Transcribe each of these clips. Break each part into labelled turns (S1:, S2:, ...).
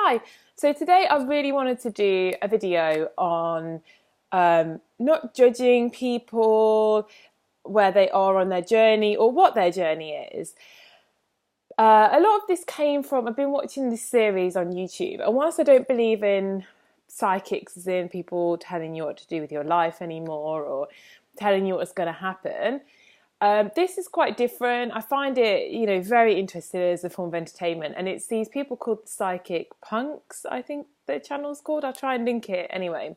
S1: Hi. So today I really wanted to do a video on not judging people where they are on their journey or what their journey is. A lot of this came from, I've been watching this series on YouTube, and whilst I don't believe in psychics as in people telling you what to do with your life anymore or telling you what's going to happen, this is quite different. I find it, very interesting as a form of entertainment. And it's these people called psychic punks, I think the channel's called. I'll try and link it anyway.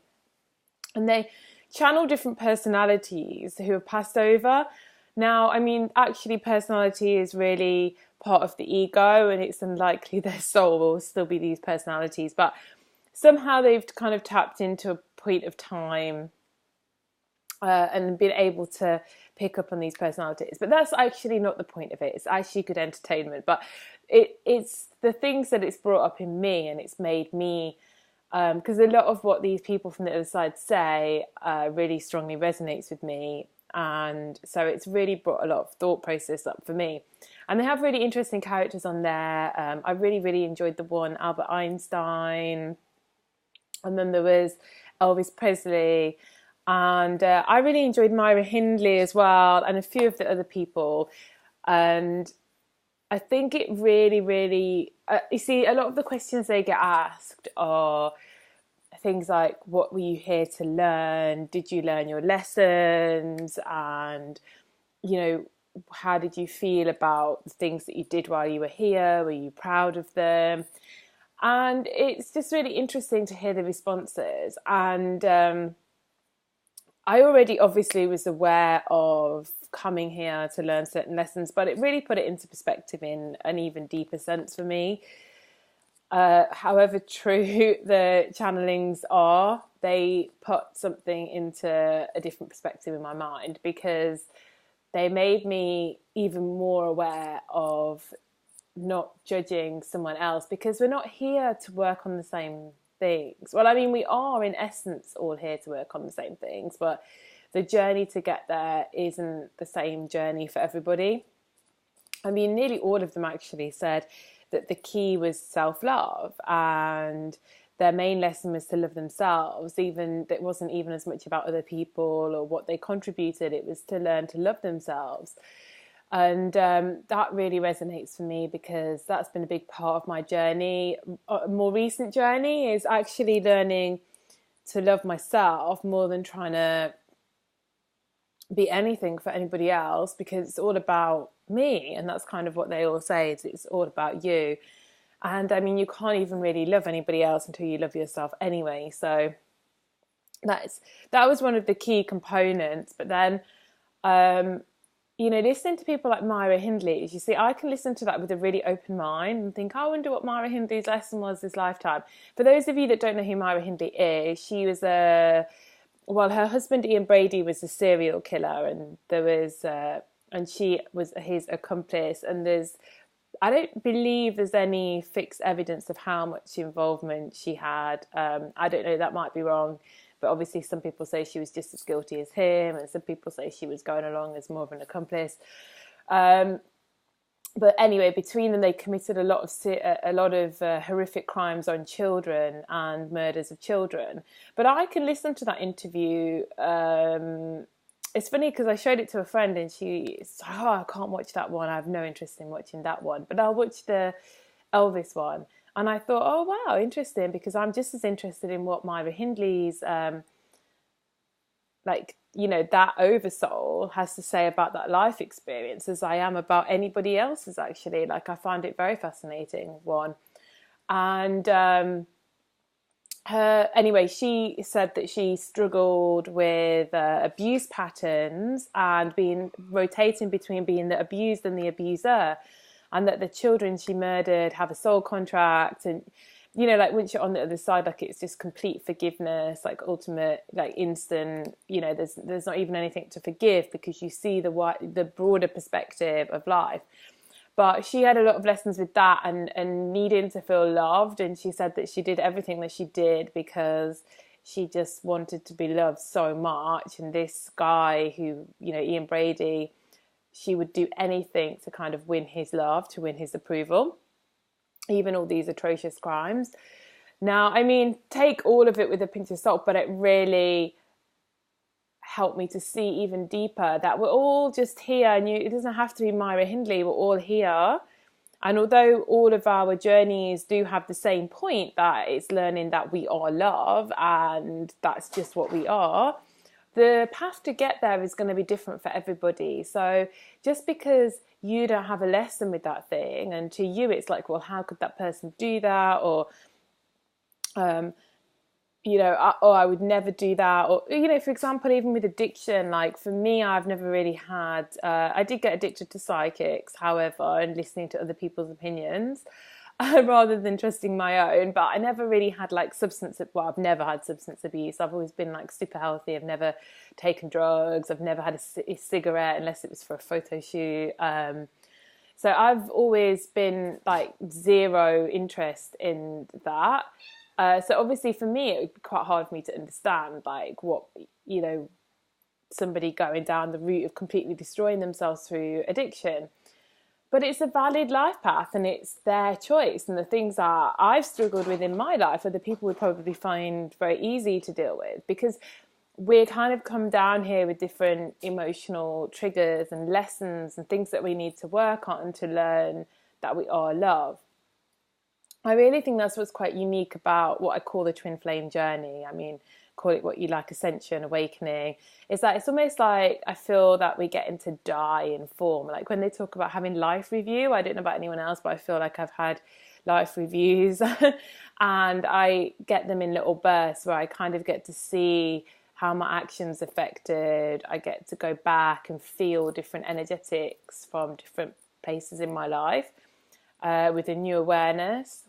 S1: And they channel different personalities who have passed over. Now, I mean, actually, personality is really part of the ego, and it's unlikely their soul will still be these personalities. But somehow they've kind of tapped into a point of time and been able to pick up on these personalities. But that's actually not the point of it. It's actually good entertainment. But it's the things that it's brought up in me, and it's made me, because a lot of what these people from the other side say really strongly resonates with me. And so it's really brought a lot of thought process up for me. And they have really interesting characters on there. I really, really enjoyed the one, Albert Einstein. And then there was Elvis Presley. And I really enjoyed Myra Hindley as well, and a few of the other people. And I think it really, really, you see, a lot of the questions they get asked are things like, what were you here to learn? Did you learn your lessons? And, how did you feel about the things that you did while you were here? Were you proud of them? And it's just really interesting to hear the responses. And I already obviously was aware of coming here to learn certain lessons, but it really put it into perspective in an even deeper sense for me. However true the channelings are, they put something into a different perspective in my mind, because they made me even more aware of not judging someone else, because we're not here to work on the same things. Well, I mean, we are in essence all here to work on the same things, but the journey to get there isn't the same journey for everybody. I mean, nearly all of them actually said that the key was self-love, and their main lesson was to love themselves. Even it wasn't even as much about other people or what they contributed, it was to learn to love themselves. And that really resonates for me, because that's been a big part of my journey. A more recent journey is actually learning to love myself more than trying to be anything for anybody else, because it's all about me. And that's kind of what they all say, is it's all about you. And I mean, you can't even really love anybody else until you love yourself anyway. So that was one of the key components. But then, listening to people like Myra Hindley, you see, I can listen to that with a really open mind and think, I wonder what Myra Hindley's lesson was this lifetime. For those of you that don't know who Myra Hindley is, she was her husband Ian Brady was a serial killer, and and she was his accomplice. And I don't believe there's any fixed evidence of how much involvement she had. I don't know, that might be wrong. But obviously some people say she was just as guilty as him, and some people say she was going along as more of an accomplice. But anyway, between them, they committed a lot of horrific crimes on children and murders of children. But I can listen to that interview. It's funny because I showed it to a friend, and she's like, "Oh, I can't watch that one. I have no interest in watching that one. But I'll watch the Elvis one." And I thought, oh, wow, interesting, because I'm just as interested in what Myra Hindley's, that oversoul has to say about that life experience as I am about anybody else's, actually. Like, I find it very fascinating, one. And she said that she struggled with abuse patterns and rotating between being the abused and the abuser. And that the children she murdered have a soul contract, and once you're on the other side, like, it's just complete forgiveness, like ultimate, like instant. There's not even anything to forgive, because you see the broader perspective of life. But she had a lot of lessons with that, and needing to feel loved. And she said that she did everything that she did because she just wanted to be loved so much. And this guy who, Ian Brady, she would do anything to kind of win his love, to win his approval. even all these atrocious crimes. Now, I mean, take all of it with a pinch of salt, but it really helped me to see even deeper that we're all just here, and it doesn't have to be Myra Hindley, we're all here. And although all of our journeys do have the same point, that it's learning that we are love and that's just what we are, the path to get there is going to be different for everybody. So just because you don't have a lesson with that thing, and to you it's like, well, how could that person do that? Or, I would never do that. Or, for example, even with addiction, like for me, I've never really had, I did get addicted to psychics, however, and listening to other people's opinions rather than trusting my own. But I never really had like I've never had substance abuse. I've always been like super healthy. I've never taken drugs. I've never had a cigarette unless it was for a photo shoot. So I've always been like zero interest in that. So obviously for me, it would be quite hard for me to understand like what, somebody going down the route of completely destroying themselves through addiction. But it's a valid life path and it's their choice. And the things that I've struggled with in my life, other people would probably find very easy to deal with, because we kind of come down here with different emotional triggers and lessons and things that we need to work on to learn that we are love. I really think that's what's quite unique about what I call the twin flame journey. I mean, call it what you like, ascension, awakening. Is that it's almost like I feel that we get into die in form. Like when they talk about having life review, I don't know about anyone else, but I feel like I've had life reviews and I get them in little bursts where I kind of get to see how my actions affected. I get to go back and feel different energetics from different places in my life with a new awareness.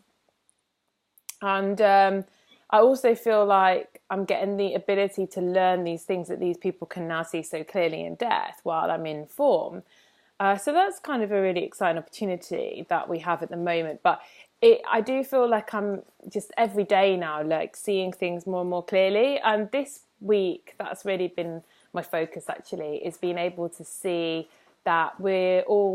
S1: And I also feel like I'm getting the ability to learn these things that these people can now see so clearly in death while I'm in form. So that's kind of a really exciting opportunity that we have at the moment. But I do feel like I'm just every day now, like seeing things more and more clearly. And this week, that's really been my focus actually, is being able to see that we're all